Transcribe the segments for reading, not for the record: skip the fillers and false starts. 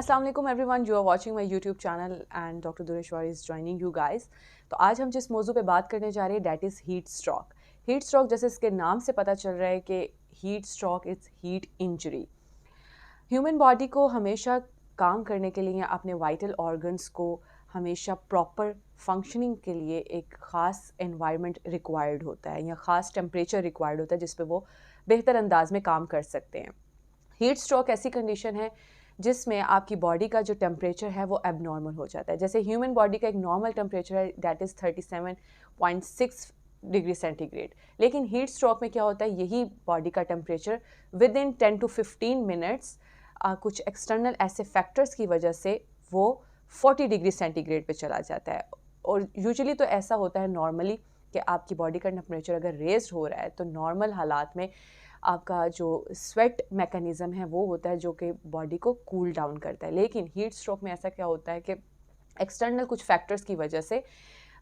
Assalamu alaikum everyone, you are watching my YouTube channel and Dr. Dureshwar is joining you guys. तो आज हम जिस मौजू पे बात करने जा रहे हैं that is heat stroke. Heat stroke जैसे इसके नाम से पता चल रहा है कि heat stroke is heat injury. Human body को हमेशा काम करने के लिए या अपने वाइटल ऑर्गन्स को हमेशा प्रॉपर फंक्शनिंग के लिए एक ख़ास एनवायरनमेंट रिक्वायर्ड होता है या ख़ास टेम्परेचर रिक्वायर्ड होता है जिस पे वो बेहतर अंदाज में काम कर सकते हैं. हीट स्ट्रोक ऐसी कंडीशन है जिसमें आपकी बॉडी का जो टेम्परेचर है वो एबनॉर्मल हो जाता है. जैसे ह्यूमन बॉडी का एक नॉर्मल टेम्परेचर है दैट इज़ 37.6 डिग्री सेंटीग्रेड, लेकिन हीट स्ट्रोक में क्या होता है, यही बॉडी का temperature with in 10 to 15 minutes कुछ एक्सटर्नल ऐसे फैक्टर्स की वजह से वो 40 डिग्री सेंटीग्रेड पे चला जाता है. और यूजुअली तो ऐसा होता है नॉर्मली कि आपकी बॉडी का टेम्परेचर अगर रेज्ड हो रहा है तो नॉर्मल हालात में आपका जो स्वेट मैकेनिज़्म है वो होता है जो कि बॉडी को कूल डाउन करता है. लेकिन हीट स्ट्रोक में ऐसा क्या होता है कि एक्सटर्नल कुछ फैक्टर्स की वजह से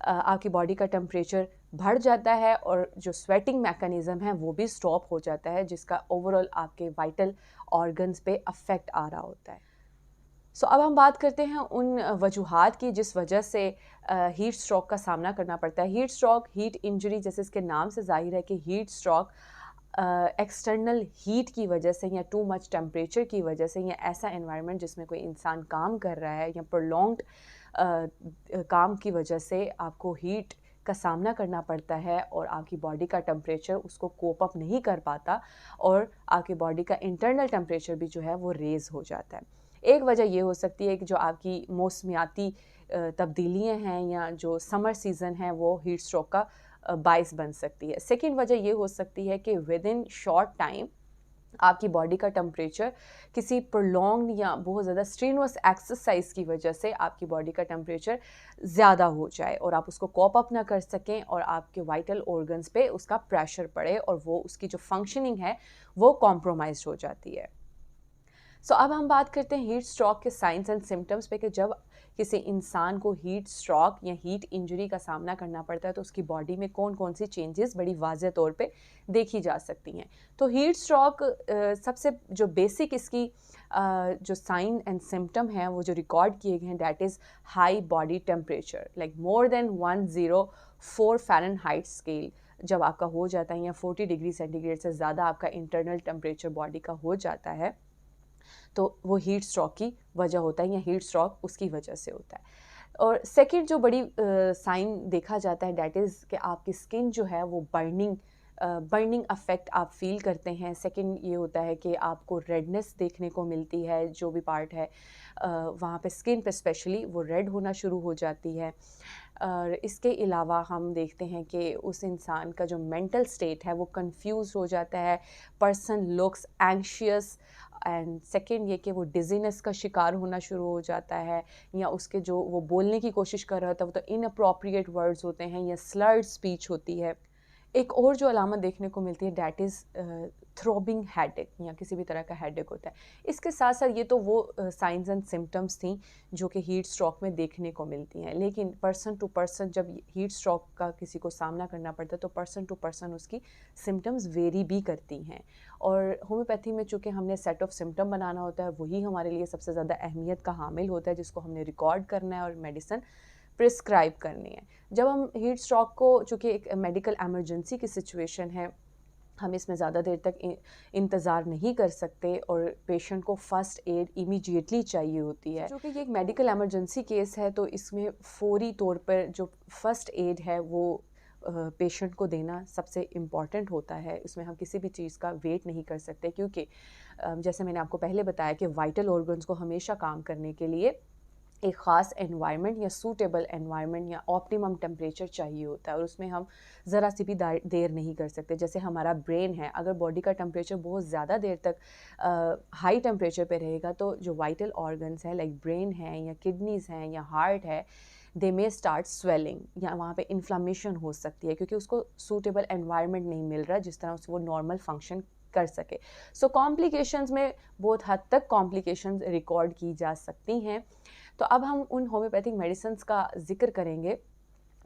आपकी बॉडी का टेम्परेचर बढ़ जाता है और जो स्वेटिंग मैकेनिज़्म है वो भी स्टॉप हो जाता है, जिसका ओवरऑल आपके वाइटल ऑर्गन्स पे अफेक्ट आ रहा होता है. अब हम बात करते हैं उन वजूहात की जिस वजह से हीट स्ट्रोक का सामना करना पड़ता है. हीट स्ट्रोक, हीट इंजरी, जैसे इसके नाम से ज़ाहिर है कि हीट स्ट्रोक एक्सटर्नल हीट की वजह से या टू मच टेम्परेचर की वजह से या ऐसा एनवायरनमेंट जिसमें कोई इंसान काम कर रहा है या प्रोलॉन्ग्ड काम की वजह से आपको हीट का सामना करना पड़ता है और आपकी बॉडी का टेम्परेचर उसको कोप अप नहीं कर पाता और आपकी बॉडी का इंटरनल टेम्परेचर भी जो है वो रेज़ हो जाता है. एक वजह ये हो सकती है कि जो आपकी मौसमियाती तब्दीलियाँ हैं या जो समर सीज़न है वो हीट स्ट्रोक का बाइस बन सकती है. सेकेंड वजह ये हो सकती है कि विद इन शॉर्ट टाइम आपकी बॉडी का टेम्परेचर किसी प्रोलॉन्ग या बहुत ज़्यादा स्ट्रीनुअस एक्सरसाइज की वजह से आपकी बॉडी का टेम्परेचर ज़्यादा हो जाए और आप उसको कॉप अप ना कर सकें और आपके वाइटल ऑर्गन्स पे उसका प्रेशर पड़े और वो उसकी जो फंक्शनिंग है वो कॉम्प्रोमाइज़ हो जाती है. अब हम बात करते हैं हीट स्ट्रोक के साइंस एंड सिम्टम्स पे कि जब किसी इंसान को हीट स्ट्रोक या हीट इंजरी का सामना करना पड़ता है तो उसकी बॉडी में कौन कौन सी चेंजेस बड़ी वाज़ेह तौर पे देखी जा सकती हैं. तो हीट स्ट्रोक सबसे जो बेसिक इसकी जो साइन एंड सिम्टम हैं वो जो रिकॉर्ड किए गए हैं that is high body temperature like more than 104 Fahrenheit scale. जब आपका हो जाता है या 40 डिग्री सेंटीग्रेड से ज़्यादा आपका इंटरनल टेम्परेचर बॉडी का हो जाता है तो वो हीट स्ट्रोक की वजह होता है या हीट स्ट्रोक उसकी वजह से होता है. और सेकंड जो बड़ी साइन देखा जाता है दैट इज़ कि आपकी स्किन जो है वो बर्निंग अफेक्ट आप फील करते हैं. सेकंड ये होता है कि आपको रेडनेस देखने को मिलती है, जो भी पार्ट है वहाँ पे स्किन पे स्पेशली वो रेड होना शुरू हो जाती है. और इसके अलावा हम देखते हैं कि उस इंसान का जो मेंटल स्टेट है वो कंफ्यूज हो जाता है. Person looks anxious and second ये कि वो डिजीनेस का शिकार होना शुरू हो जाता है या उसके जो वो बोलने की कोशिश कर रहा होता है वो तो इनअप्रोप्रिएट वर्ड्स होते हैं या स्लर्ड स्पीच होती है. एक और जो अलामत देखने को मिलती है डैट इज़ थ्रोबिंग हेडेक या किसी भी तरह का हेडेक होता है. इसके साथ साथ ये तो वो साइंस एंड सिम्टम्स थी जो कि हीट स्ट्रोक में देखने को मिलती हैं. लेकिन पर्सन टू पर्सन जब हीट स्ट्रोक का किसी को सामना करना पड़ता है तो पर्सन टू पर्सन उसकी सिम्टम्स वेरी भी करती हैं. और होम्योपैथी में चूँकि हमने सेट ऑफ सिम्टम बनाना होता है वही हमारे लिए सबसे ज़्यादा अहमियत का हामिल होता है जिसको हमने रिकॉर्ड करना है और मेडिसिन प्रिस्क्राइब करनी है. जब हम हीट स्ट्रोक को, चूँकि एक मेडिकल एमरजेंसी की सिचुएशन है, हम इसमें ज़्यादा देर तक इंतज़ार नहीं कर सकते और पेशेंट को फ़र्स्ट एड इमीडिएटली चाहिए होती है. चूँकि ये एक मेडिकल एमरजेंसी केस है तो इसमें फ़ौरी तौर पर जो फ़र्स्ट एड है वो पेशेंट को देना सबसे इम्पॉर्टेंट होता है. इसमें हम किसी भी चीज़ का वेट नहीं कर सकते क्योंकि जैसे मैंने आपको पहले बताया कि वाइटल ऑर्गन्स को हमेशा काम करने के लिए एक ख़ास एनवायरनमेंट या सूटेबल एनवायरनमेंट या ऑप्टिमम टेम्परेचर चाहिए होता है और उसमें हम ज़रा सी भी देर नहीं कर सकते. जैसे हमारा ब्रेन है, अगर बॉडी का टेम्परेचर बहुत ज़्यादा देर तक हाई टेम्परेचर पे रहेगा तो जो वाइटल ऑर्गन्स हैं लाइक ब्रेन है या किडनीज़ हैं या हार्ट है दे मे स्टार्ट स्वेलिंग या वहाँ पे इन्फ्लामेशन हो सकती है क्योंकि उसको सूटेबल एनवायरनमेंट नहीं मिल रहा जिस तरह उसको वो नॉर्मल फंक्शन कर सके. कॉम्प्लिकेशंस में बहुत हद तक कॉम्प्लिकेशंस रिकॉर्ड की जा सकती हैं. तो अब हम उन होम्योपैथिक मेडिसिन्स का जिक्र करेंगे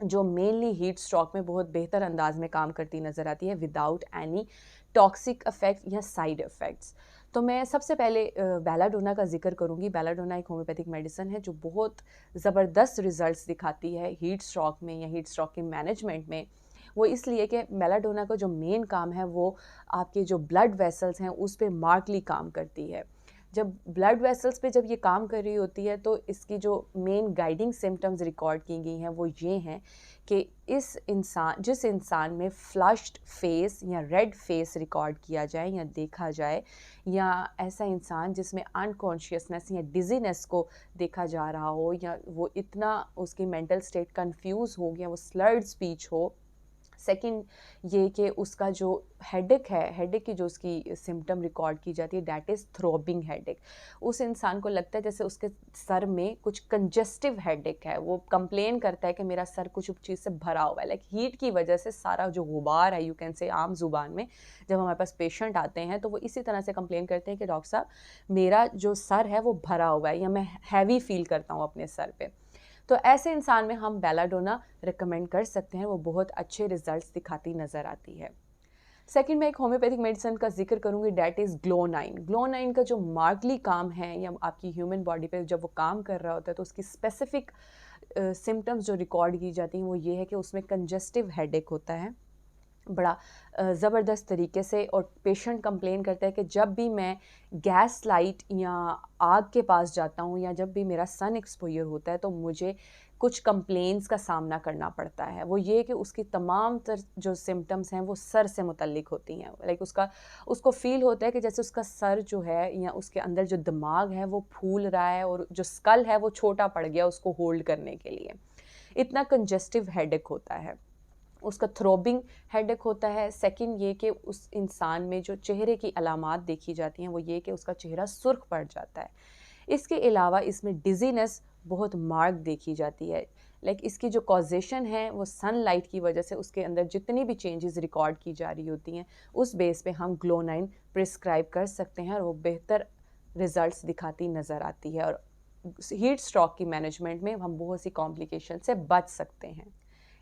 जो मेनली हीट स्ट्रोक में बहुत बेहतर अंदाज में काम करती नज़र आती है विदाउट एनी टॉक्सिक इफ़ेक्ट या साइड इफ़ेक्ट्स. तो मैं सबसे पहले बेलाडोना का ज़िक्र करूँगी। बेलाडोना एक होम्योपैथिक मेडिसिन है जो बहुत ज़बरदस्त रिज़ल्ट्स दिखाती है हीट स्ट्रोक में या हीट स्ट्रोक के मैनेजमेंट में। वो इसलिए कि बेलाडोना का जो मेन काम है वो आपके जो ब्लड वेसल्स हैं उस पे मार्कली काम करती है। जब ब्लड वेसल्स पे जब ये काम कर रही होती है तो इसकी जो मेन गाइडिंग सिम्पटम्स रिकॉर्ड की गई हैं वो ये हैं कि जिस इंसान में फ्लश्ड फेस या रेड फेस रिकॉर्ड किया जाए या देखा जाए, या ऐसा इंसान जिसमें अनकॉन्शियसनेस या डिजीनेस को देखा जा रहा हो, या वो इतना उसकी मेंटल स्टेट कंफ्यूज हो गया, वो स्लर्ड स्पीच हो। सेकंड ये कि उसका जो हेडेक है, हेडेक की जो उसकी सिम्पटम रिकॉर्ड की जाती है दैट इज़ थ्रोबिंग हेडेक। उस इंसान को लगता है जैसे उसके सर में कुछ कंजस्टिव हेडेक है, वो कंप्लेन करता है कि मेरा सर कुछ चीज़ से भरा हुआ है, लाइक हीट की वजह से सारा जो गुबार है, यू कैन से आम जुबान में जब हमारे पास पेशेंट आते हैं तो वो इसी तरह से कंप्लेन करते हैं कि डॉक्टर साहब मेरा जो सर है वो भरा हुआ है या मैं हैवी फील करता हूँ अपने सर पे। तो ऐसे इंसान में हम बेलाडोना रिकमेंड कर सकते हैं, वो बहुत अच्छे रिजल्ट्स दिखाती नज़र आती है। सेकंड मैं एक होम्योपैथिक मेडिसिन का जिक्र करूंगी दैट इज़ ग्लोनाइन। ग्लोनाइन का जो मार्कली काम है या आपकी ह्यूमन बॉडी पे जब वो काम कर रहा होता है तो उसकी स्पेसिफिक सिम्टम्स जो रिकॉर्ड की जाती हैं वो ये है कि उसमें कंजस्टिव हेडेक होता है बड़ा ज़बरदस्त तरीके से, और पेशेंट कंप्लेन करता है कि जब भी मैं गैस लाइट या आग के पास जाता हूँ या जब भी मेरा सन एक्सपोजर होता है तो मुझे कुछ कंप्लेंट्स का सामना करना पड़ता है। वो ये कि उसकी तमाम तर जो सिम्टम्स हैं वो सर से मुतल्लिक होती हैं, लाइक उसको फ़ील होता है कि जैसे उसका सर जो है या उसके अंदर जो दिमाग है वो फूल रहा है और जो स्कल है वो छोटा पड़ गया उसको होल्ड करने के लिए। इतना कंजस्टिव हेडेक होता है। उसका थ्रोबिंग हेडेक होता है। सेकंड ये कि उस इंसान में जो चेहरे की अलामात देखी जाती हैं वो ये कि उसका चेहरा सुर्ख पड़ जाता है। इसके अलावा इसमें डिज़ीनेस बहुत मार्क देखी जाती है, लाइक इसकी जो कॉजेशन है वो सनलाइट की वजह से उसके अंदर जितनी भी चेंजेस रिकॉर्ड की जा रही होती हैं उस बेस पे हम ग्लोनाइन प्रिस्क्राइब कर सकते हैं और वो बेहतर रिजल्ट्स दिखाती नज़र आती है, और हीट स्ट्रोक की मैनेजमेंट में हम बहुत सी कॉम्प्लिकेशन से बच सकते हैं।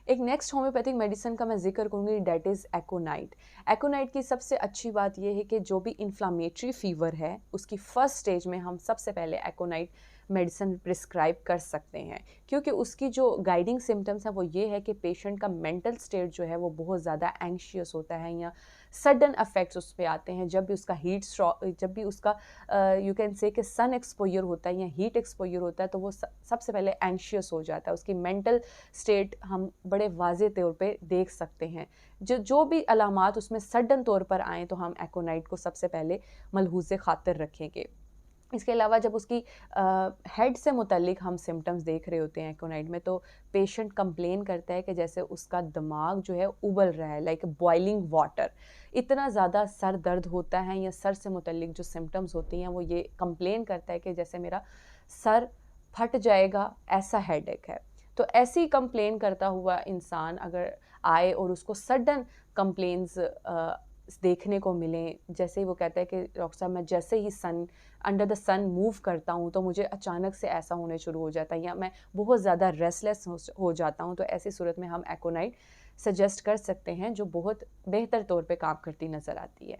एक नेक्स्ट होम्योपैथिक मेडिसिन का मैं जिक्र करूँगी डेट इज़ एकोनाइट। एकोनाइट की सबसे अच्छी बात यह है कि जो भी इन्फ्लामेटरी फीवर है उसकी फर्स्ट स्टेज में हम सबसे पहले एकोनाइट मेडिसिन प्रिस्क्राइब कर सकते हैं, क्योंकि उसकी जो गाइडिंग सिम्टम्स हैं वो ये है कि पेशेंट का मेंटल स्टेट जो है वो बहुत ज़्यादा एंग्शियस होता है या सडन अफेक्ट्स उस पर आते हैं जब भी उसका हीट स्ट्रोक, जब भी उसका यू कैन से कि सन एक्सपोजर होता है या हीट एक्सपोजर होता है तो वो सबसे पहले एंग्शियस हो जाता है। उसकी मेंटल स्टेट हम बड़े वाज़े तौर पे देख सकते हैं। जो भी अलामात उसमें सडन तौर पर आएँ तो हम एकोनाइट को सबसे पहले मलहूज़ खातिर रखेंगे। इसके अलावा जब उसकी हेड से मुतल्लिक हम सिम्टम्स देख रहे होते हैं एकोनाइट में तो पेशेंट कंप्लेन करता है कि जैसे उसका दिमाग जो है उबल रहा है, लाइक बॉइलिंग वाटर। इतना ज़्यादा सर दर्द होता है या सर से मुतल्लिक जो सिम्टम्स होती हैं वो ये कंप्लेन करता है कि जैसे मेरा सर फट जाएगा, ऐसा हेडेक है। तो ऐसी कंप्लेन करता हुआ इंसान अगर आए और उसको सडन कंप्लेंट्स देखने को मिलें, जैसे ही वो कहता है कि डॉक्टर साहब मैं जैसे ही अंडर द सन मूव करता हूँ तो मुझे अचानक से ऐसा होने शुरू हो जाता है या मैं बहुत ज़्यादा रेस्टलेस हो जाता हूँ, तो ऐसी सूरत में हम एकोनाइट सजेस्ट कर सकते हैं जो बहुत बेहतर तौर पे काम करती नज़र आती है।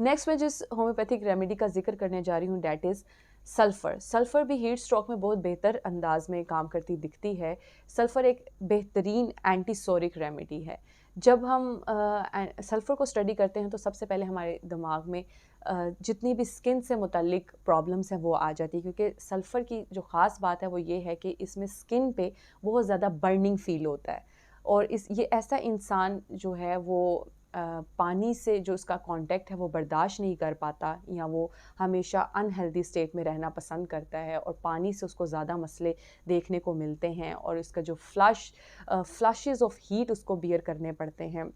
नेक्स्ट मैं जिस होम्योपैथिक रेमेडी का जिक्र करने जा रही हूँ डेट इज़ सल्फ़र। सल्फ़र भी हीट स्ट्रोक में बहुत बेहतर अंदाज में काम करती दिखती है। सल्फ़र एक बेहतरीन एंटीसोरिक रेमेडी है। जब हम सल्फ़र को स्टडी करते हैं तो सबसे पहले हमारे दिमाग में जितनी भी स्किन से मुतल्लिक प्रॉब्लम्स हैं वो आ जाती है, क्योंकि सल्फ़र की जो ख़ास बात है वो ये है कि इसमें स्किन पे बहुत ज़्यादा बर्निंग फ़ील होता है, और ये ऐसा इंसान जो है वो पानी से जो उसका कांटेक्ट है वो बर्दाश्त नहीं कर पाता या वो हमेशा अनहेल्दी स्टेट में रहना पसंद करता है, और पानी से उसको ज़्यादा मसले देखने को मिलते हैं और इसका जो फ्लशेस ऑफ हीट उसको बियर करने पड़ते हैं।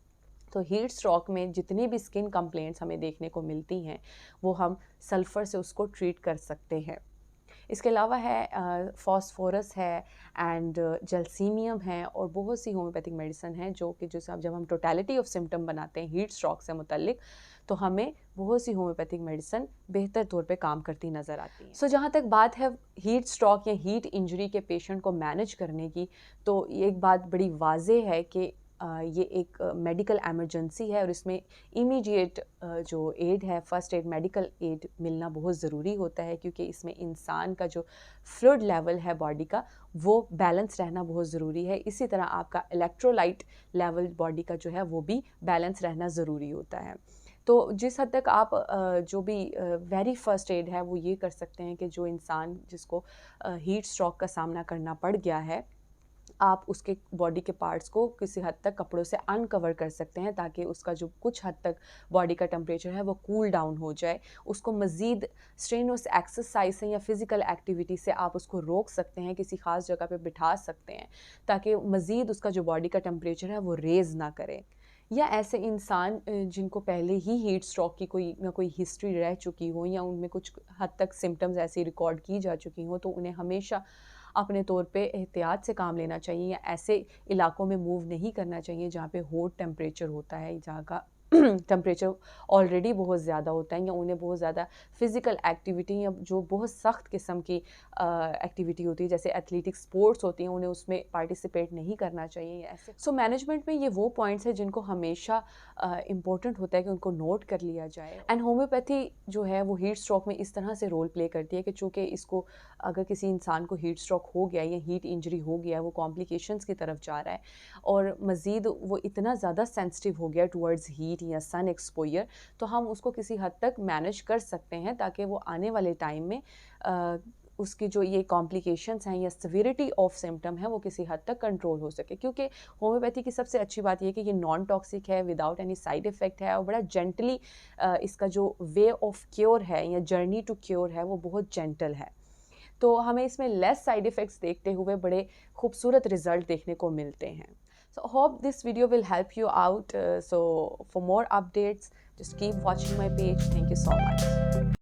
तो हीट स्ट्रोक में जितनी भी स्किन कंप्लेंट्स हमें देखने को मिलती हैं वो हम सल्फ़र से उसको ट्रीट कर सकते हैं। इसके अलावा है फॉस्फोरस है एंड जलसीमियम है और बहुत सी होम्योपैथिक मेडिसिन हैं जो कि जब हम टोटलिटी ऑफ सिम्टम बनाते हैं हीट स्ट्रोक से मुतल्लिक तो हमें बहुत सी होम्योपैथिक मेडिसिन बेहतर तौर पे काम करती नज़र आती है। सो जहाँ तक बात है हीट स्ट्रोक या हीट इंजरी के पेशेंट को मैनेज करने की, तो एक बात बड़ी वाज़ेह है कि ये एक मेडिकल एमरजेंसी है और इसमें इमीडिएट जो एड है, फर्स्ट एड, मेडिकल एड मिलना बहुत ज़रूरी होता है, क्योंकि इसमें इंसान का जो फ्लूइड लेवल है बॉडी का वो बैलेंस रहना बहुत ज़रूरी है। इसी तरह आपका इलेक्ट्रोलाइट लेवल बॉडी का जो है वो भी बैलेंस रहना ज़रूरी होता है। तो जिस हद तक आप जो भी वेरी फर्स्ट एड है वो ये कर सकते हैं कि जो इंसान जिसको हीट स्ट्रोक का सामना करना पड़ गया है, आप उसके बॉडी के पार्ट्स को किसी हद तक कपड़ों से अनकवर कर सकते हैं, ताकि उसका जो कुछ हद तक बॉडी का टेम्परेचर है वो कूल डाउन हो जाए। उसको मज़ीद स्ट्रेनस एक्सरसाइज से या फिज़िकल एक्टिविटी से आप उसको रोक सकते हैं, किसी ख़ास जगह पे बिठा सकते हैं, ताकि मज़ीद उसका जो बॉडी का टेम्परेचर है वो रेज़ ना करे। या ऐसे इंसान जिनको पहले ही हीट स्ट्रोक की कोई हिस्ट्री रह चुकी हो, या उनमें कुछ हद तक सिम्टम्स ऐसी रिकॉर्ड की जा चुकी हों, तो उन्हें हमेशा अपने तौर पे एहतियात से काम लेना चाहिए, या ऐसे इलाकों में मूव नहीं करना चाहिए जहाँ पे हॉट टेम्परेचर होता है, जहाँ का टेम्परेचर ऑलरेडी बहुत ज़्यादा होता है, या उन्हें बहुत ज़्यादा फ़िज़िकल एक्टिविटी या जो बहुत सख्त किस्म की एक्टिविटी होती है, जैसे एथलेटिक स्पोर्ट्स होती हैं, उन्हें उसमें पार्टिसिपेट नहीं करना चाहिए ऐसे। सो मैनेजमेंट में ये वो पॉइंट्स हैं जिनको हमेशा इम्पोर्टेंट होता है कि उनको नोट कर लिया जाए। एंड होम्योपैथी जो है वो हीट स्ट्रोक में इस तरह से रोल प्ले करती है कि चूँकि इसको अगर किसी इंसान को हीट स्ट्रोक हो गया या हीट इंजरी हो गया, वो कॉम्प्लिकेशंस की तरफ जा रहा है और मज़ीद वो इतना ज़्यादा सेंसिटिव हो गया टुवर्ड्स हीट या सन एक्सपोजर, तो हम उसको किसी हद तक मैनेज कर सकते हैं, ताकि वो आने वाले टाइम में उसकी जो ये कॉम्प्लिकेशंस हैं या सिविरिटी ऑफ सिम्टम है वो किसी हद तक कंट्रोल हो सके। क्योंकि होम्योपैथी की सबसे अच्छी बात ये है कि ये नॉन टॉक्सिक है, विदाउट एनी साइड इफ़ेक्ट है, और बड़ा जेंटली इसका जो वे ऑफ क्योर है या जर्नी टू क्योर है वो बहुत जेंटल है। तो हमें इसमें लेस साइड इफ़ेक्ट्स देखते हुए बड़े खूबसूरत रिज़ल्ट देखने को मिलते हैं। So hope this video will help you out. So for more updates, just keep watching my page. Thank you so much.